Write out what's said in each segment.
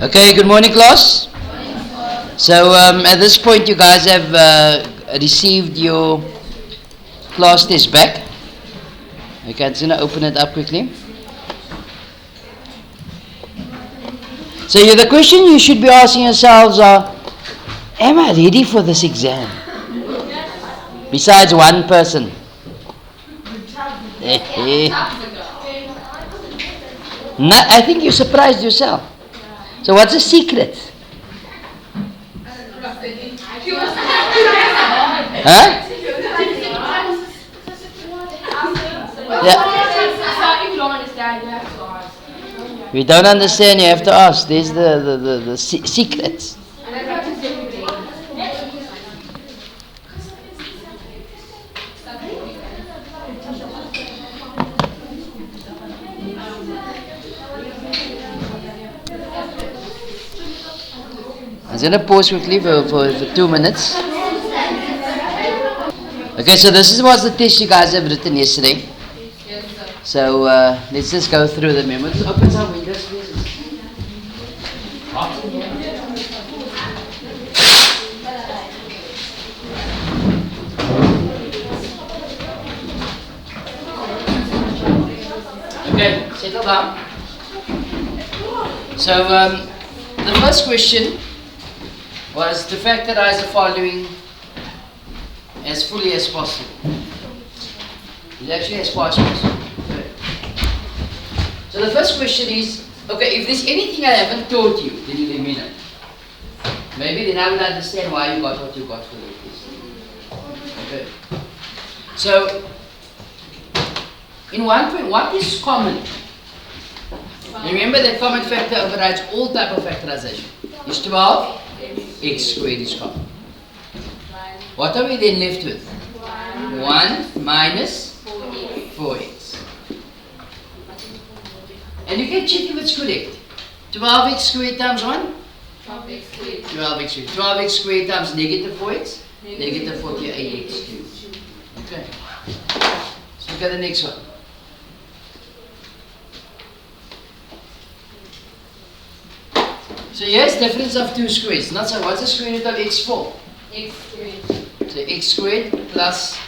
Okay, good morning, class. So at this point, you guys have received your class test back. Okay, I'm just going to open it up quickly. So the question you should be asking yourselves are, am I ready for this exam? Besides one person. No, I think you surprised yourself. So what's the secret? Huh? Yeah. We don't understand, you have to ask. There's the secrets. I'm going to pause quickly for 2 minutes. Okay, so this was the test you guys have written yesterday. Yes, sir. So let's just go through the memo. Just open some windows, please. Okay, settle down. So the first question was to factorize the following as fully as possible. It's actually as far as possible. Okay. So the first question is, okay, if there's anything I haven't taught you, then you let me know. Maybe then I will understand why you got what you got for the test. Okay. So, in 1.1, what is common? Remember that common factor overrides all type of factorization. Is 12? X squared is common. What are we then left with? 1 minus 4x. And you can check if it's correct. 12x squared times 1? 12x squared. 12x squared. 12x squared times negative 4x? Negative 48x cubed. Okay. So look at the next one. So here's difference of two squares. Not so. What's the square root of x4? X squared. So x squared plus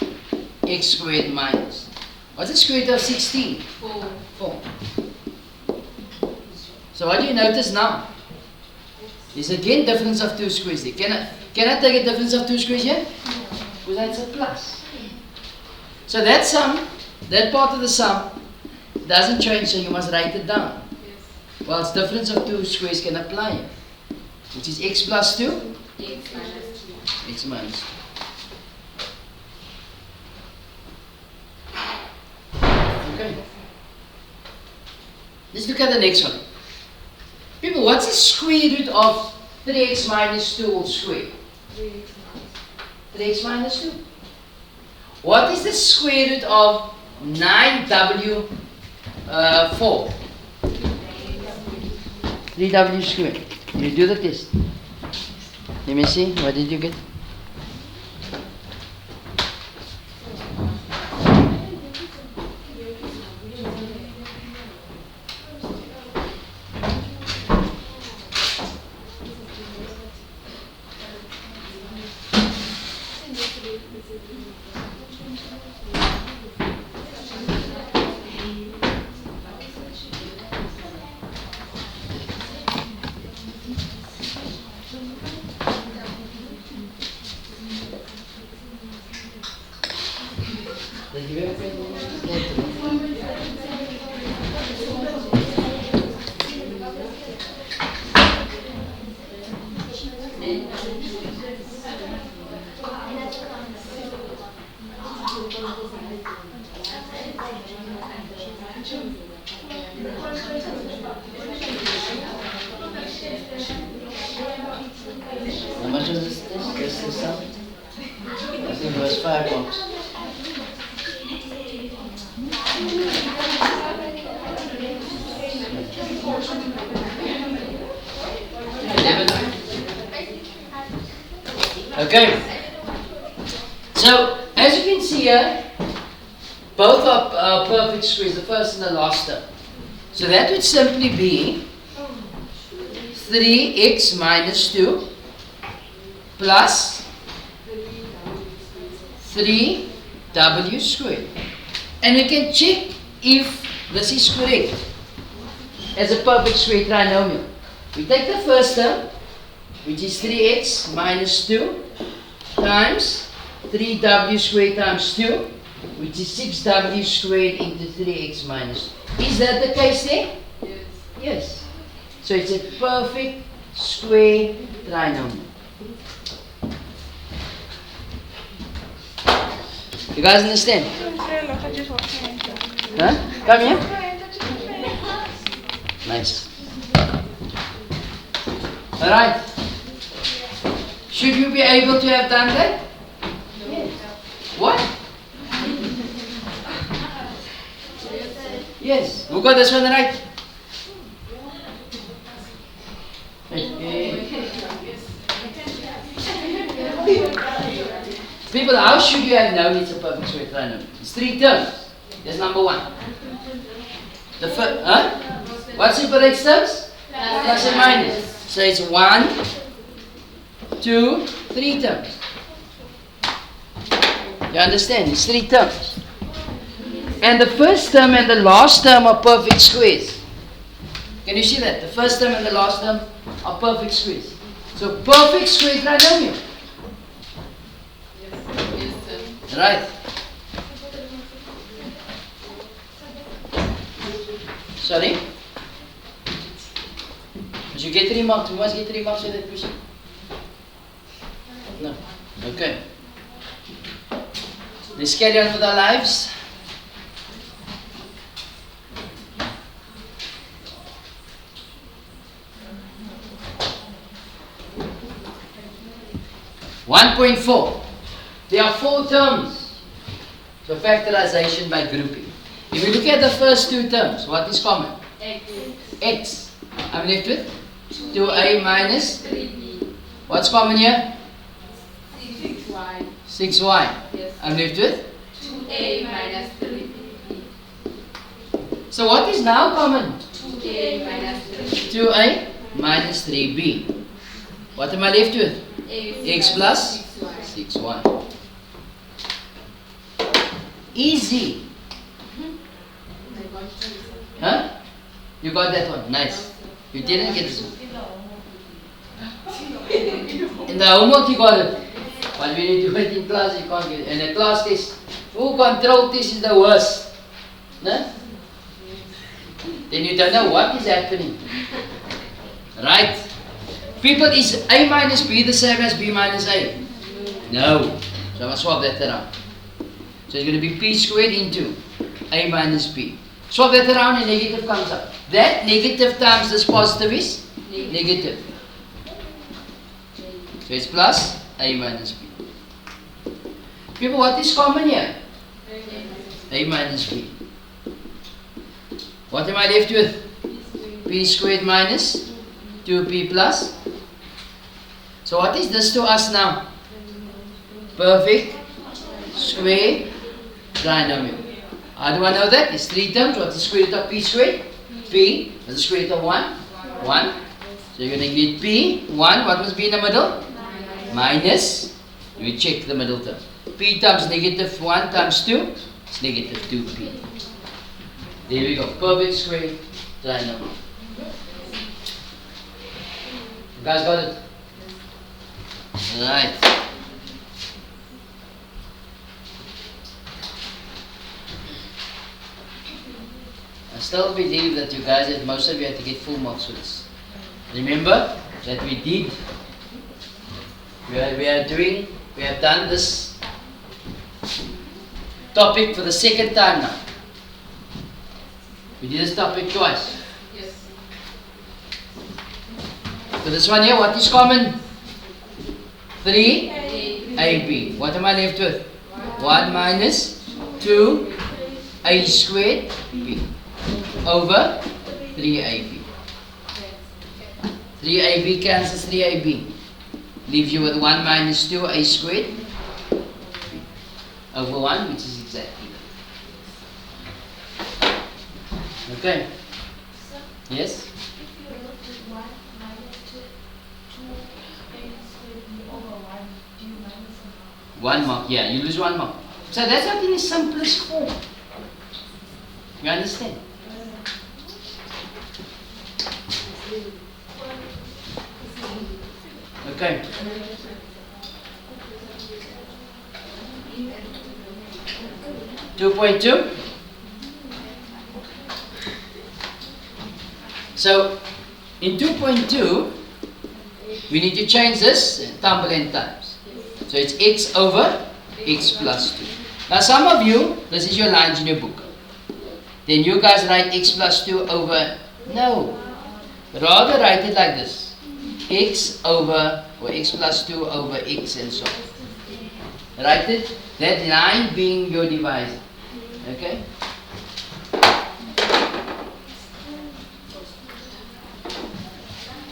x squared minus. What's the square root of 16? 4. So what do you notice now? There's again difference of two squares there. Can I take a difference of two squares here? Because that's a plus. So that sum, that part of the sum doesn't change, so you must write it down. Whilst difference of two squares can apply here. Which is x plus 2? X minus 2. X minus 2. Okay. Let's look at the next one. People, what's the square root of 3x minus 2 all squared? 3x minus 2. What is the square root of 9w 4? 3w squared. You do the test. Let me see. What did you get? How much was this test? Just the sum? I think it was 5 marks. Okay. So, as you can see here, both are perfect squares, the first and the last term. So that would simply be 3x minus 2 plus 3w squared. And we can check if this is correct as a perfect square trinomial. We take the first term, which is 3x minus 2 times 3w squared times 2, which is 6w squared into 3x minus 2. Is that the case there? Yes. Yes. So it's a perfect square trinomial. You guys understand? Huh? Come here. Nice. Alright. Should you be able to have done that? Yes. What? Yes. Who got this one right? People, how should you have known it's a perfect square trinomial? It's 3 terms. That's number 1. The first, huh? What's your correct terms? Plus and minus. So it's 1, 2, 3 terms. You understand? It's 3 terms. And the first term and the last term are perfect squares. Can you see that? The first term and the last term are perfect squares. So perfect square trinomial. Right. Sorry? Did you get 3 marks? You must get 3 marks for that question. No. Okay. Let's carry on with our lives. (1.4). There are 4 terms. So factorization by grouping. If you look at the first 2 terms, what is common? X. I'm left with 2a minus 3b. What's common here? 6y. 6y. Yes. I'm left with 2a minus 3b. So what is now common? 2a minus 3b. 2a minus 3b. What am I left with? X plus 6y. Easy. Huh? You got that one. Nice. You didn't get this one. In the homework you got it. But when you do it in class you can't get it. And the class test, who control test is the worst. No? Then you don't know what is happening. Right? People, is a minus b the same as b minus a? No. So I must swap that around. So it's going to be p squared into a minus b. Swap that around and negative comes up. That negative times this positive is negative. So it's plus a minus b. People, what is common here? A minus b. What am I left with? P squared minus 2p plus. So what is this to us now? Perfect square trinomial. How do I know that? It's 3 terms. What's the square root of p squared? P. What's the square root of 1? 1. So you're going to get p. 1. What must be in the middle? Minus. We check the middle term. P times negative 1 times 2. It's negative 2p. There we go. Perfect square trinomial. You guys got it? Right. I still believe that you guys, that most of you had to get full marks for this. Remember that we have done this topic for the second time now. We did this topic twice. Yes. So this one here, what is common? 3ab. What am I left with? 1 minus 2a squared b over 3ab. 3ab cancels 3ab. Leaves you with 1 minus 2a squared over 1, which is exactly that. Okay. Yes? 1 mark. Yeah, you lose 1 mark. So that's not in the simplest form. You understand? Okay. (2.2). So in 2.2 we need to change this tumble n times. So it's x over x plus 2. Now some of you, this is your lines in your book. Then you guys write x plus 2 over, no. Rather write it like this. X over, or x plus 2 over x and so on. Write it, that line being your divisor. Okay?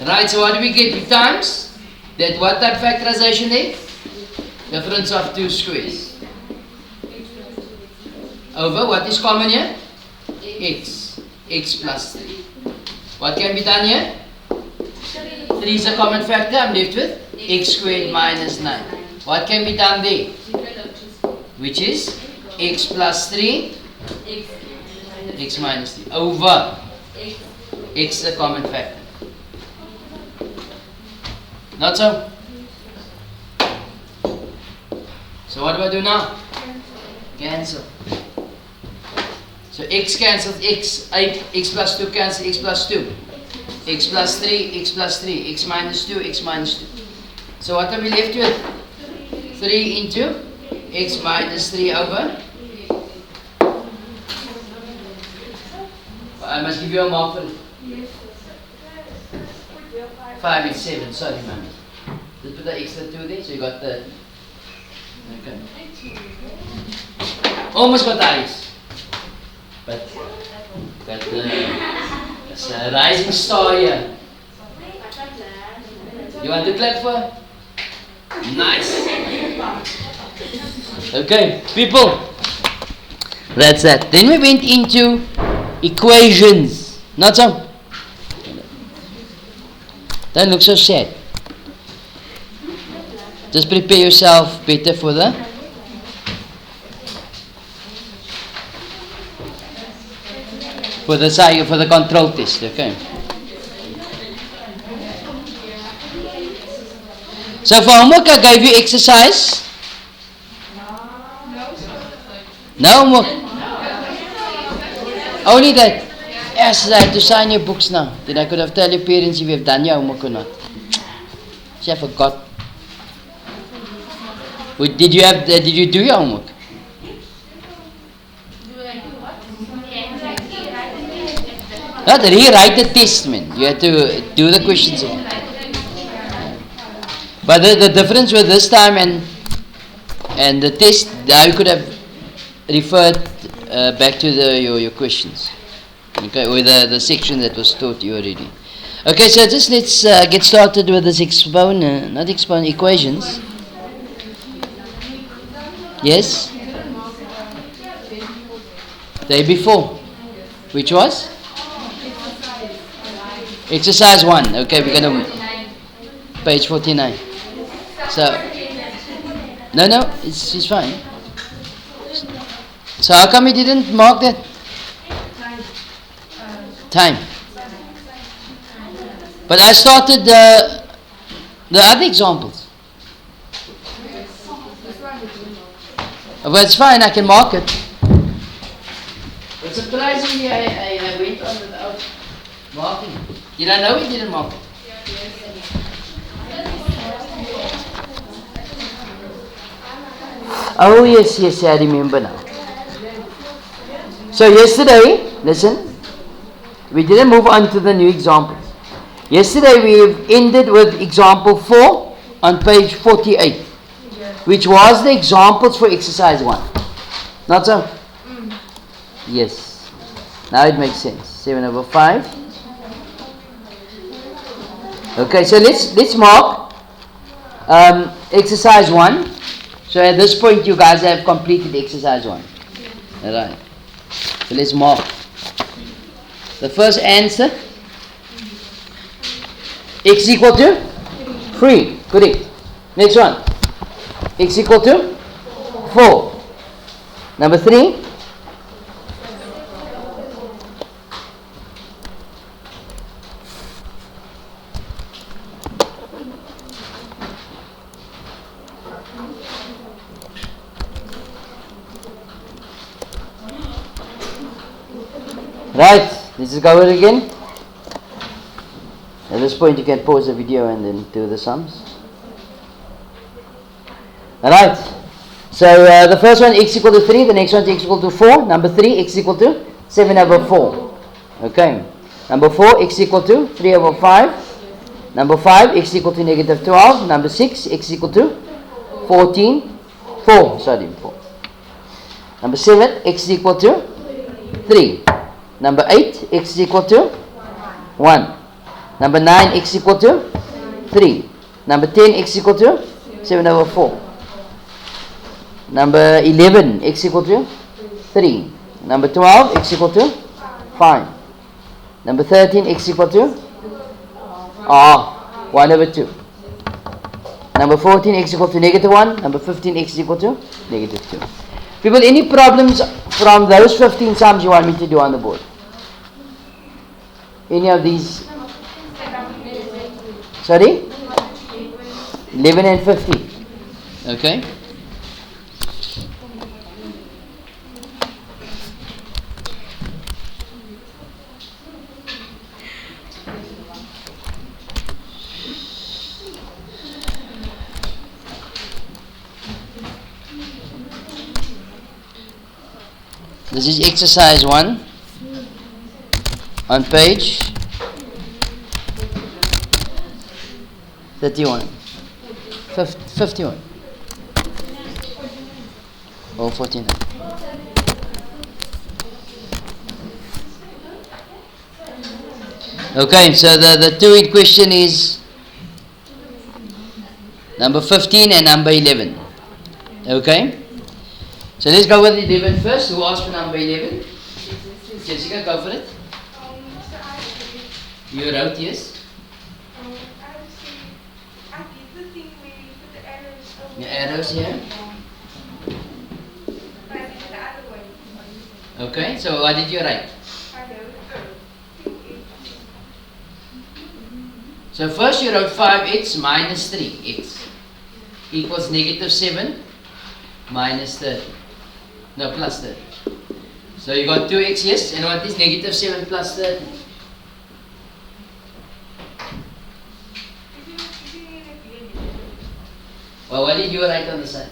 Right, so what do we get? We times that what type factorization is? Difference of two squares. Over what is common here? X. X plus 3. What can be done here? 3 is a common factor. I'm left with x squared minus 9. What can be done there? Which is x plus 3, x minus 3. Over x is a common factor. Not so? So what do I do now? Cancel. So x cancels x, 8, x plus 2 cancels x plus 2. X plus 3, x plus 3, x minus 2, x minus 2. So what are we left with? 3 into x minus 3 over. I must give you a mark for it. 5 and 7, sorry man. Just put the extra 2 there, so you got the... Okay. Almost got eyes. But it's a rising star here. You want to clap for her? Nice. Okay, people. That's that. Then we went into equations. Not so? Don't look so sad. Just prepare yourself better for the control test, okay? So for homework I gave you exercise. No homework. Only that. Yes, I had to sign your books now. Then I could have told your parents if you have done your homework or not. See, I forgot. Did you do your homework? Not rewrite the test, man. You had to do the questions again. But the difference with this time and the test, I could have referred back to your questions. Okay, or the section that was taught you already. Okay, so just let's get started with this equations. Yes? Day before. Which was? Exercise 1. Okay, we're going to page 49. So, no, it's fine. So how come you didn't mark that? Time. But I started the other examples. But it's fine, I can mark it. But surprisingly, I went on without marking. Did I know you didn't mark it? Oh yes, I remember now. So yesterday, listen, we didn't move on to the new examples. Yesterday we ended with example 4 on page 48, which was the examples for exercise 1. Not so? Yes. Now it makes sense. 7 over 5. Okay, so let's mark exercise 1. So at this point you guys have completed exercise 1. Alright. So let's mark. The first answer, x equal to 3. Correct. Next one, x equal to 4. Number 3. Right, this is covered again. At this point you can pause the video and then do the sums. Alright, so the first one x equal to 3, the next one x equal to 4, number 3 x equal to 7 over 4. Okay, number 4 x equal to 3 over 5, number 5 x equal to negative 12, number 6 x equal to 4. Number 7 x equal to 3. Number 8, x is equal to 1. Number 9, x equal to 3. Number 10, x equal to 7 over 4. Number 11, x equal to 3. Number 12, x equal to 5. Number 13, x equal to 1 over 2. Number 14, x equal to negative 1. Number 15, x is equal to negative 2. People, any problems from those 15 sums you want me to do on the board? Any of these? Sorry? 11 and 15. Okay. This is exercise 1 on page 31. 51. Or 49. Okay, so the two in question is number 15 and number 11. Okay. So let's go with 11 first. Who asked for number 11? Jessica, go for it. You wrote yes? The arrows here. Okay, so what did you write? So first you wrote 5x minus 3x equals negative 7 minus 30. No, plus 30. So you got 2x, yes? And what is negative 7 plus 30? Well, what did you write on the side?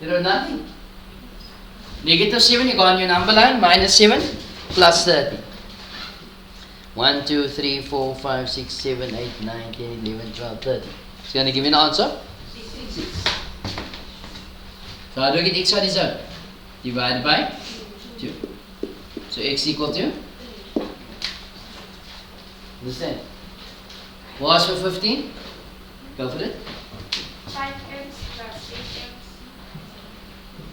You wrote nothing. Negative 7, you go on your number line, minus 7 plus 30. 1, 2, 3, 4, 5, 6, 7, 8, 9, 10, 11, 12, 13. It's going to give you an answer? 6. So how do we get x on its own? Divided by 2. So x equal to? Understand? Who asked for 15? Go for it. 5x plus 8x.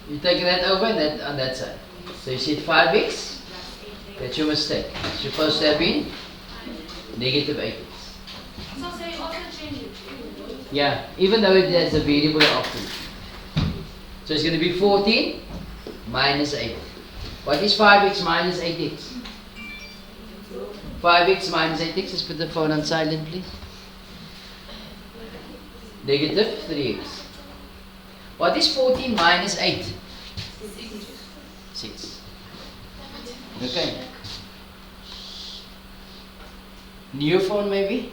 You take that over and that on that side. So you said 5x? That's your mistake. It's supposed to have been negative 8x. So say also change it. Yeah, even though it has a variable option. So it's going to be 14 minus 8. What is 5x minus 8x? 5x minus 8x, let's put the phone on silent please. Negative 3x. What is 14 minus 8? 6. Okay. New phone maybe?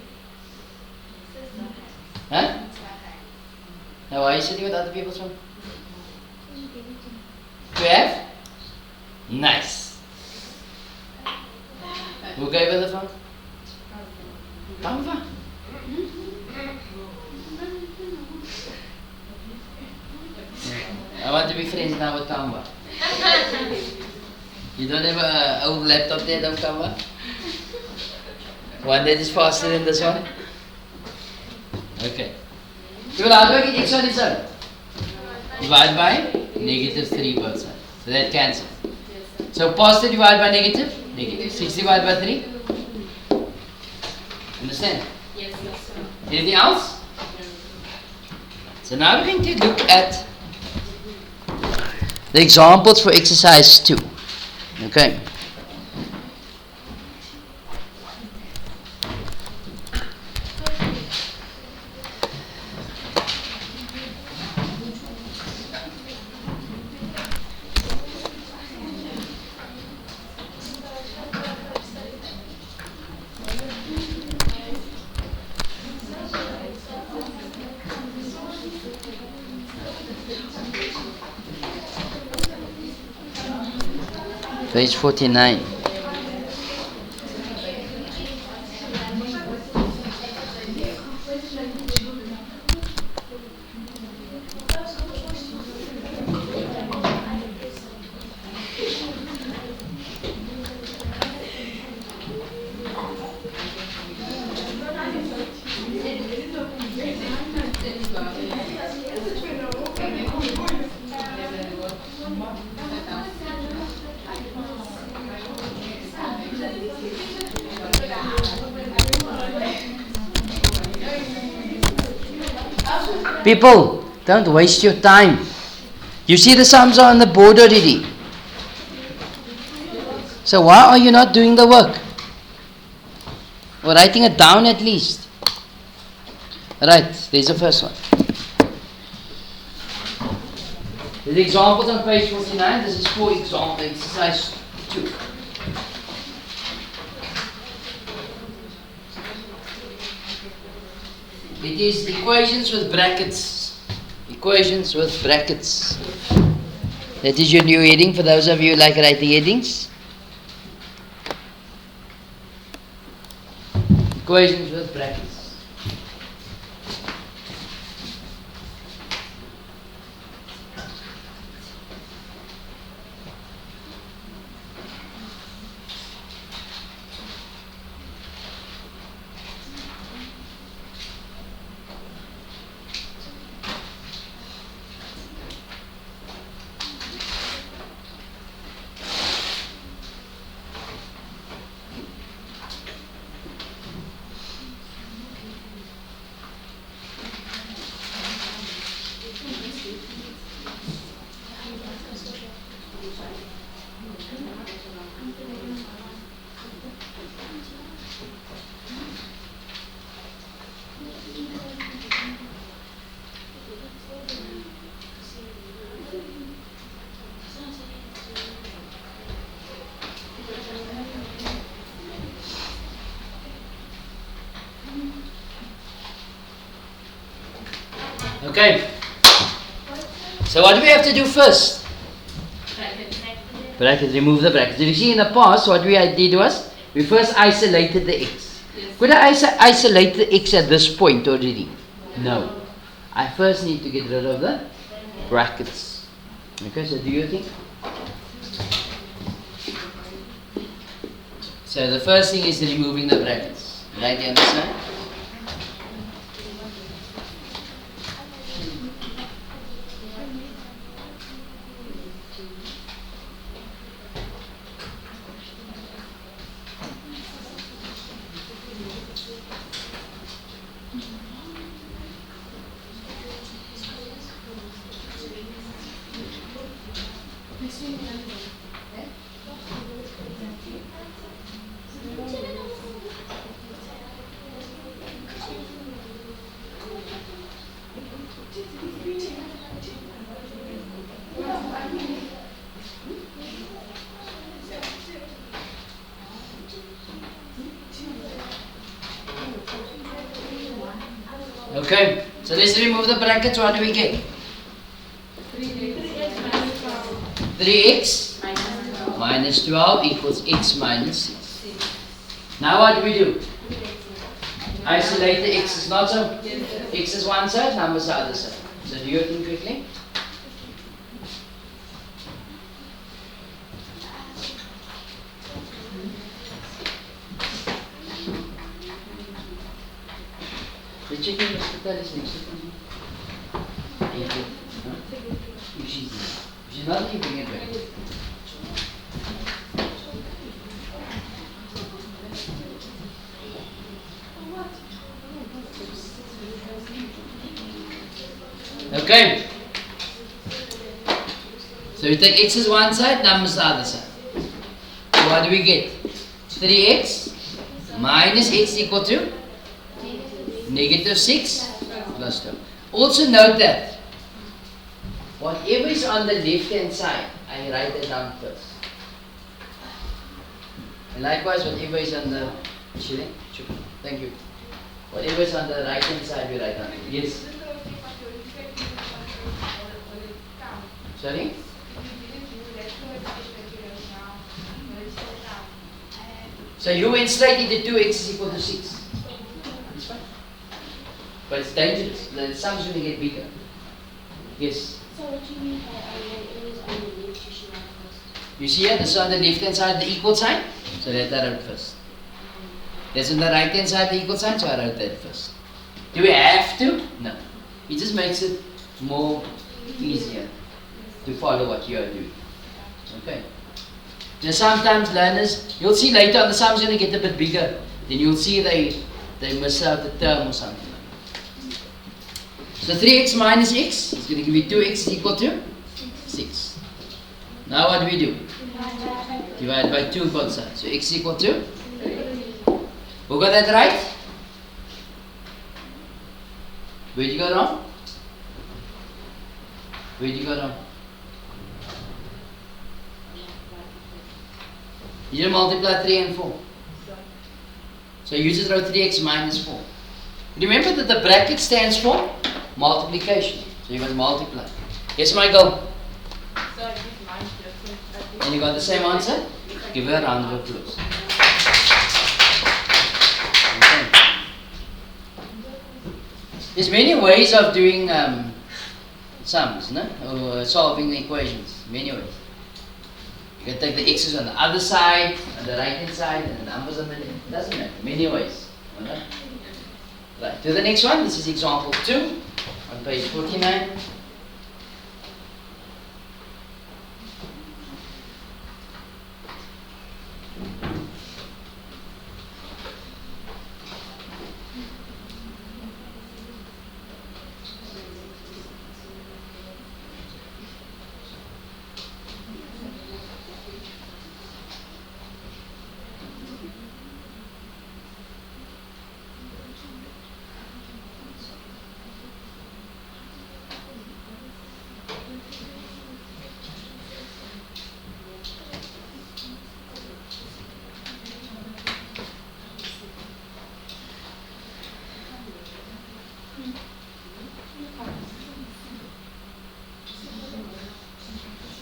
Huh? Now why are you sitting with other people's phone? To have? Nice. Who gave her the phone? Canva. I want to be friends now with Canva. You don't have an old laptop there, don't Canva? One that is faster than this one? Okay. So how do I get x on its own? Divide by negative 3 both sides. So that cancels. So positive divided by negative? Negative. 6 divided by 3? Understand? Yes, yes, sir. Anything else? No. So now we're going to look at the examples for exercise 2. Okay. Page 49. People, don't waste your time. You see the sums are on the board already. So why are you not doing the work? Or writing it down at least. Right, there's the first one. The examples on page 49. This is for example, exercise 2. It is equations with brackets. Equations with brackets. That is your new heading for those of you who like writing headings. Equations with brackets. Okay. So what do we have to do first? Brackets. Remove the brackets. Did you see in the past what we did was we first isolated the x. Yes. Could I isolate the x at this point already? No. I first need to get rid of the brackets. Okay, so do you think? So the first thing is removing the brackets. Right, you understand? Okay, so let's remove the brackets. What do we get? 3x minus 12 equals x minus 6. Now what do we do? Isolate the x is not so. X is one side, numbers are the other side. So do your thing quickly. The chicken hospital is next to me. Thank you. If she's not, you bring it back. Okay. So we take x is one side, numbers the other side. So what do we get? 3x minus x equal to negative 6 plus 2. Also note that whatever is on the left hand side, I write it down first. And likewise, whatever is on the thank you. Whatever is on the right hand side, we write down. Yes. Sorry? So you went straight into 2x is equal to 6. It's fine. But it's dangerous. The sums going to get bigger. Yes? So what do you mean by it was on the left, you should write first? You see here, this is on the left hand side, the equal sign. So let that out first. That's on the right hand side, the equal sign, so I wrote that first. Do we have to? No. It just makes it more easier to follow what you are doing. Okay. Just sometimes learners, you'll see later on the sums going to get a bit bigger. Then you'll see they miss out the term or something like that. So 3x minus x is going to give you 2x is equal to 6. Now what do we do? Divide by 2 both sides. So x equal to? Who got that right? Where did you go wrong? Where did you go wrong? You didn't multiply 3 and 4. So you just wrote 3x minus 4. Remember that the bracket stands for multiplication. So you must multiply. Yes, Michael? And you got the same answer? Give her a round of applause. Okay. There's many ways of doing sums, no? Or solving the equations. Many ways. You can take the x's on the other side, on the right hand side, and the numbers on the left. It doesn't matter. Many ways. Alright? Right. To the next one. This is example 2 on page 49.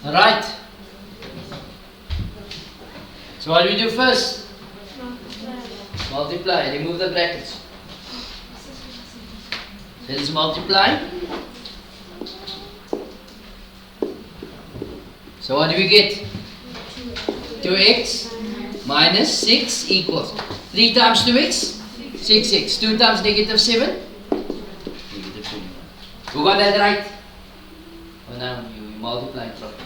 Alright. So what do we do first? Multiply. Remove the brackets. Let us multiply. So what do we get? 2x minus 6 equals 3 times 2x? 6x. 2 times negative 7? Negative 21. Who got that right? Oh, now you multiply properly.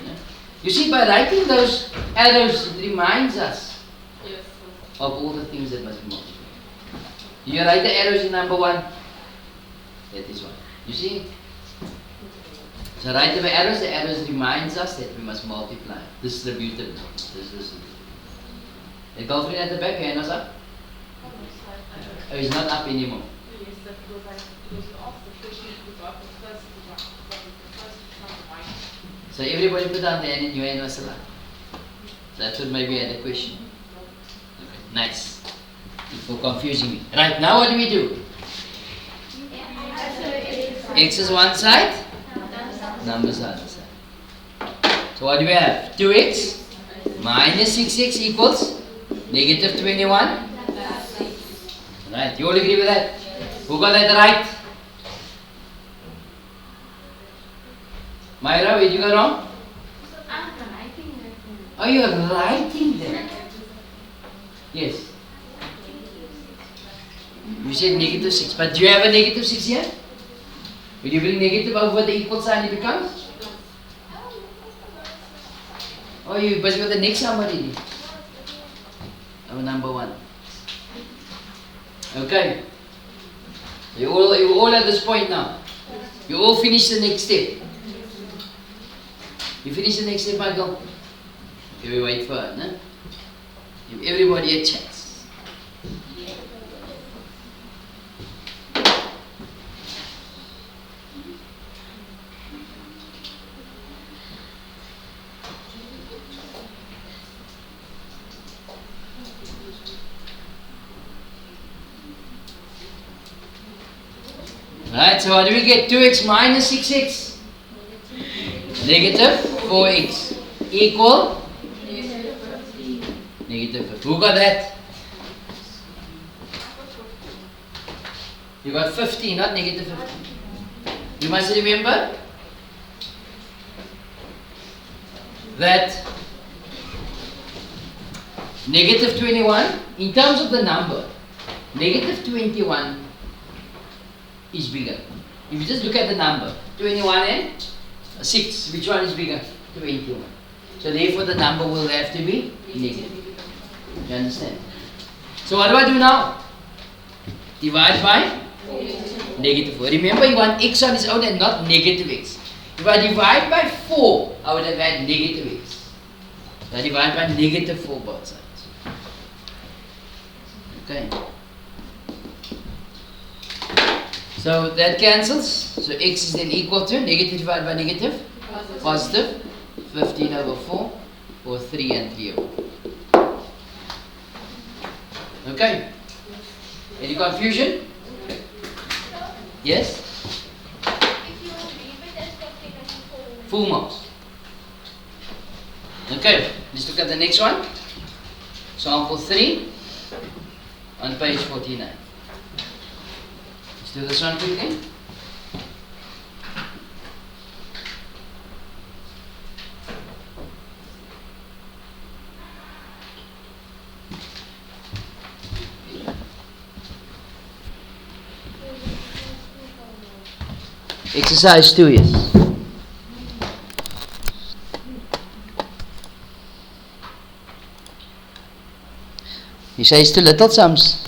You see, by writing those arrows, it reminds us of all the things that must be multiplied. You write the arrows in number 1. That is 1. You see? So write the arrows reminds us that we must multiply. Distributed. The girlfriend at the back, hand was up? Oh, he's not up anymore. So everybody put down the hand and your hand was still up. That's what maybe I had a question. Okay, nice. For confusing me. Right, now what do we do? X is one side, numbers are the other side. So what do we have? 2x minus 6x equals negative 21. Right, you all agree with that? Who got that right? Myra, where did you go wrong? Oh, you're writing that. Yes. You said negative 6, but do you have a negative 6 here? Will you bring negative over the equal sign, it becomes? Oh, you're busy with the next number already. Oh, number 1. Okay. You all at this point now. You all finish the next step. You finish the next step, Michael? Okay, we wait for her, no? Give everybody a chance. Right, so what do we get? 2x minus 6x? Negative 4x. Equal? Negative 15. Who got that? You got 15, not negative 15. You must remember that negative 21, in terms of the number, negative 21 is bigger. If you just look at the number, 21 and 6, which one is bigger? 21. So therefore the number will have to be negative. You understand? So what do I do now? Divide by negative 4. Remember, you want x on its own and not negative x. If I divide by 4, I would have had negative x. So I divide by negative 4 both sides. Okay. So that cancels. So x is then equal to negative divided by negative? Positive. 15 over 4, or 3 and 3 over 4. Okay. Any confusion? Yes? Full marks. Okay, let's look at the next one. Sample 3 on page 49. Let's do this one quickly. Exercise 2, yes. You say it's too little sums.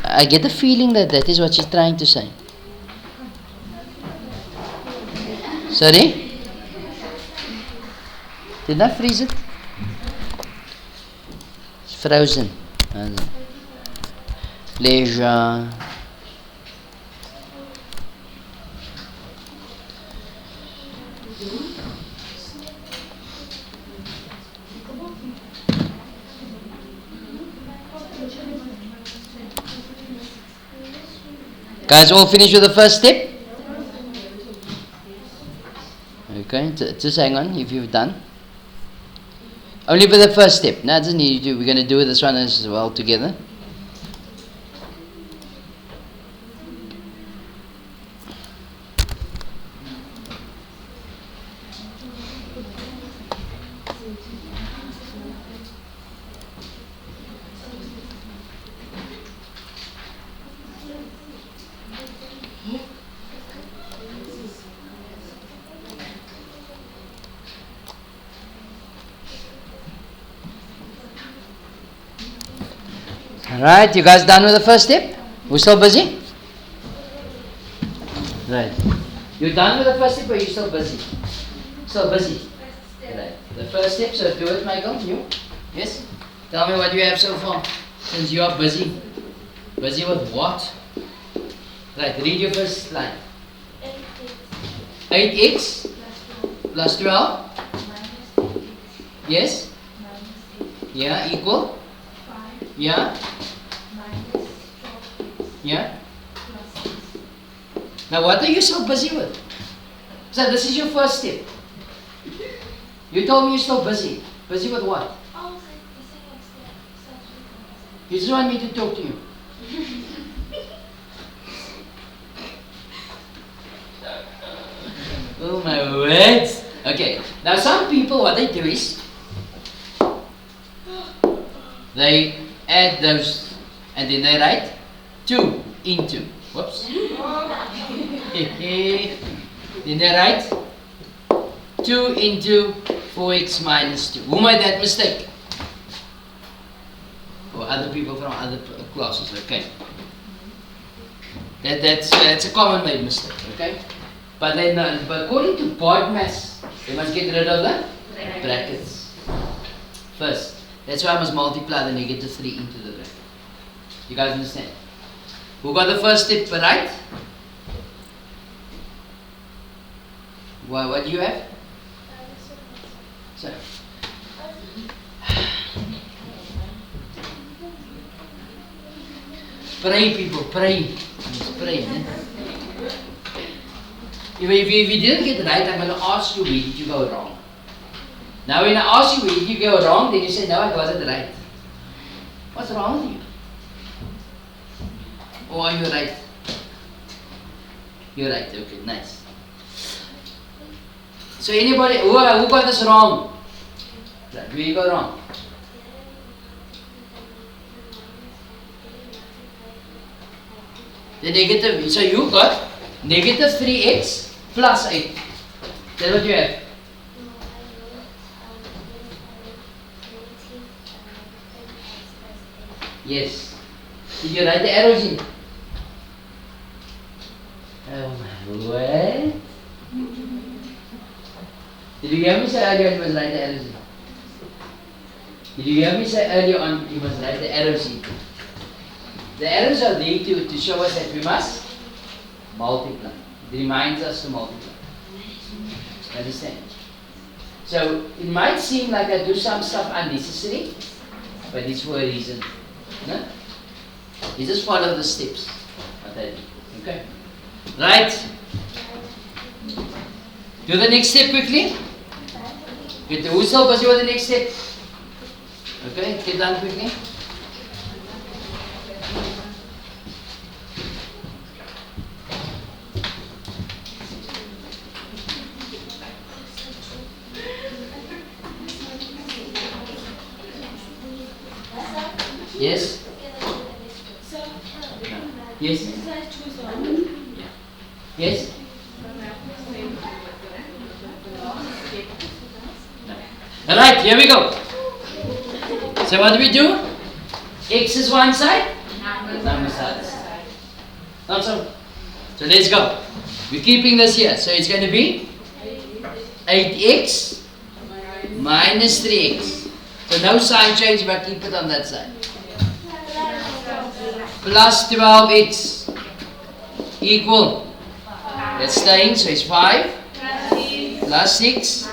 I get the feeling that that is what she's trying to say. Sorry? Did I freeze it? It's frozen. Pleasure. Guys, all finished with the first step? Okay, just hang on if you've done. Only for the first step. Now, it doesn't need to. We're going to do this one as well together. Alright, you guys done with the first step? We're still busy? Right. You're done with the first step or you're still busy? Still busy. Right. The first step, so do it, Michael. You? Yes? Tell me what you have so far. Since you are busy. Busy with what? Right, read your first line. 8x plus 12. Yes? Yeah, equal? Yeah? Yeah? Now what are you so busy with? So this is your first step. You told me you're still busy. Busy with what? You just want me to talk to you. Oh my words. Okay. Now some people, what they do is they add those and then they write 2 into. Whoops. Then they write 2 into 4x minus 2. Who made that mistake? Or other people from other classes, okay. That's a common made mistake, okay? But then, but according to BODMAS, they must get rid of the brackets first. That's why I must multiply the negative 3 into the bracket. You guys understand? Who got the first step right? What do you have? So. Pray, people, pray. Just pray. If you didn't get it right, I'm going to ask you where did you go wrong. Now when I ask you where did you go wrong, then you say, no, I wasn't right. What's wrong with you? Or are you right? You're right, okay, nice. So anybody, who got this wrong? Right, where you go wrong? The negative, so you got negative 3x plus 8. That's what you have. Yes. Did you write the arrows in? Oh my word. Did you hear me say earlier you must write the arrows in? Did you hear me say earlier on you must write the arrows in? The arrows are there to show us that we must multiply. It reminds us to multiply. Understand? So it might seem like I do some stuff unnecessary, but it's for a reason. No? You just follow the steps. Okay? Right? Do the next step quickly. Who's still busy with the next step? Okay, get done quickly. Yes? Yes? Yes? Alright, here we go. So what do we do? X is one side, number side. Not so. So let's go. We're keeping this here. So it's going to be 8x minus 3x. So no sign change, but keep it on that side. Plus 12x equal. That's staying, so it's 5 plus 6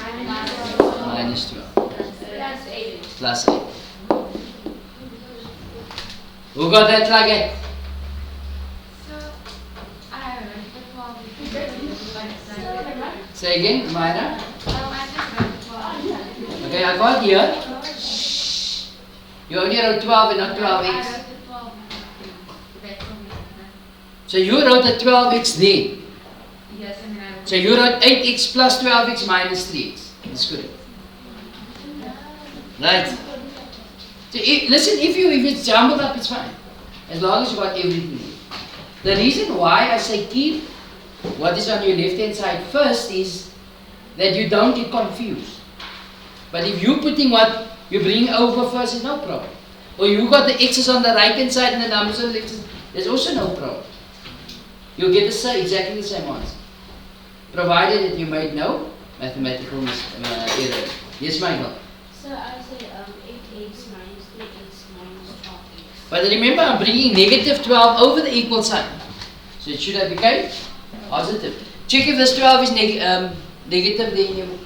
minus 12 plus 8. Who got that like it? Say again, Myra. Okay, I got here. You only wrote 12 and not 12x. So you wrote a 12x there. So you wrote 8x plus 12x minus 3x. That's good. Right. So listen, if it's jumbled up, it's fine. As long as you got everything. The reason why I say keep what is on your left hand side first is that you don't get confused. But if you're putting what you bring over first, is no problem. Or you got the x's on the right hand side and the numbers on the left hand, there's also no problem. You'll get exactly the same answer. Provided that you made no mathematical error. Yes, Michael? So I say 8x minus 3x minus 12x. But remember, I'm bringing negative 12 over the equal sign. So it should have become positive. Check if this 12 is negative, then you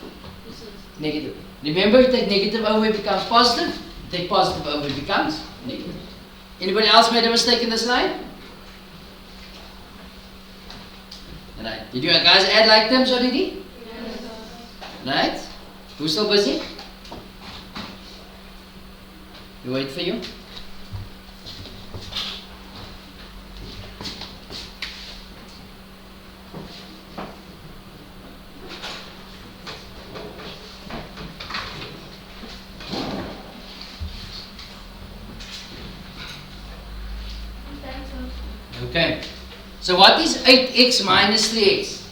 negative. Remember, you take negative over, it becomes positive. You take positive over, it becomes negative. Anybody else made a mistake in this line? Right. Did you guys add like terms already? Yes. Right? Who's still busy? We wait for you. Okay. So what is 8x minus 3x?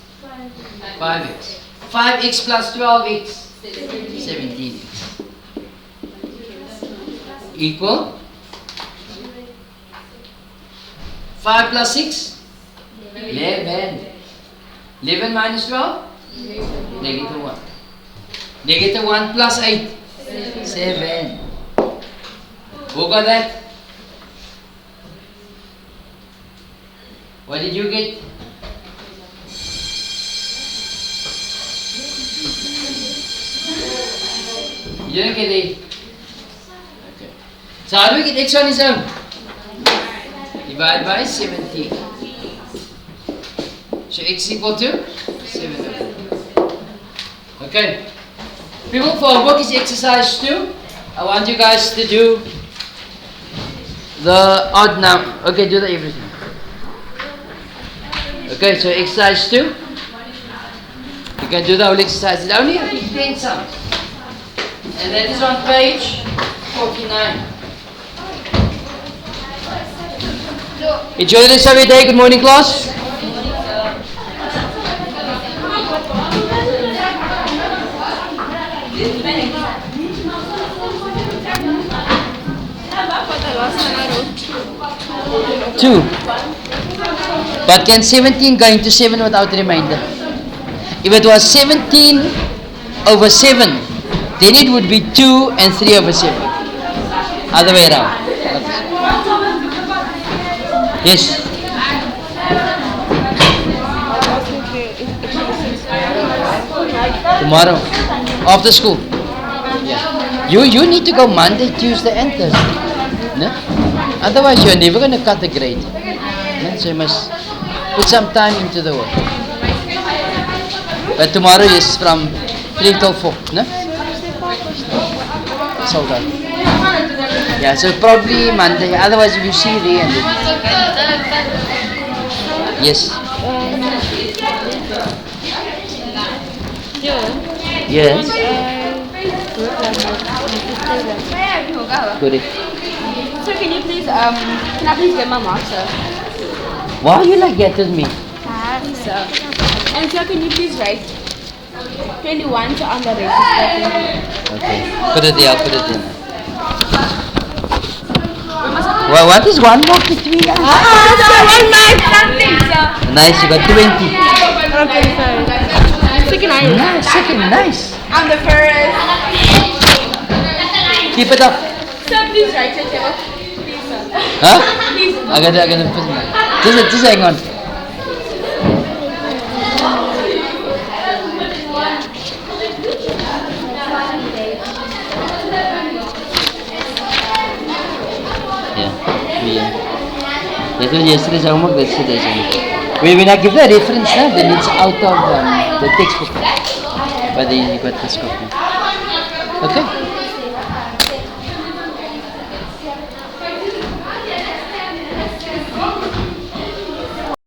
5x. 5x plus 12x? 17x. Equal? 5 plus 6? 11. 11 minus 12? Negative 1. Negative 1 plus 8? 7. Who got that? What did you get? You didn't get 8. Okay. So how do we get x on its own? Divide by 17. So x equal to 7. Okay. People, for homework is exercise 2. I want you guys to do the odd number. Okay, do the everything. Okay, so exercise 2. You can do the whole exercise. It's only 10 sums. And that is on page 49. Enjoy the rest of your day. Good morning, class. Two. But can 17 go into 7 without remainder? If it was 17 over 7, then it would be 2 and 3 over 7. Other way around. Yes. Tomorrow. After school. Yeah. You need to go Monday, Tuesday and Thursday. No? Otherwise you're never going to cut the grade. No? So you must put some time into the work. But tomorrow is from 3 till 4. No? So done. Yeah, so probably Monday. Otherwise if you see the end. Yes. Yes. Correct. So can you please, can I please get my mark, sir? Why you like that with me? Sir. And sir, can you please write 21 on the register? Okay. Put it there, put it in. Well, what is one mark between us? Sir, 1 mark, something, sir. Nice, you got 20. Okay, sir. Second item. Nice, second, nice. I'm the first. Keep it up. Sir, please write your table. Please, sir. Huh? Please. I gotta put it. Just hang on. That was yesterday's homework, that's today's homework. When I give the reference now, then it's out of the textbook. But then you got this copy. Okay?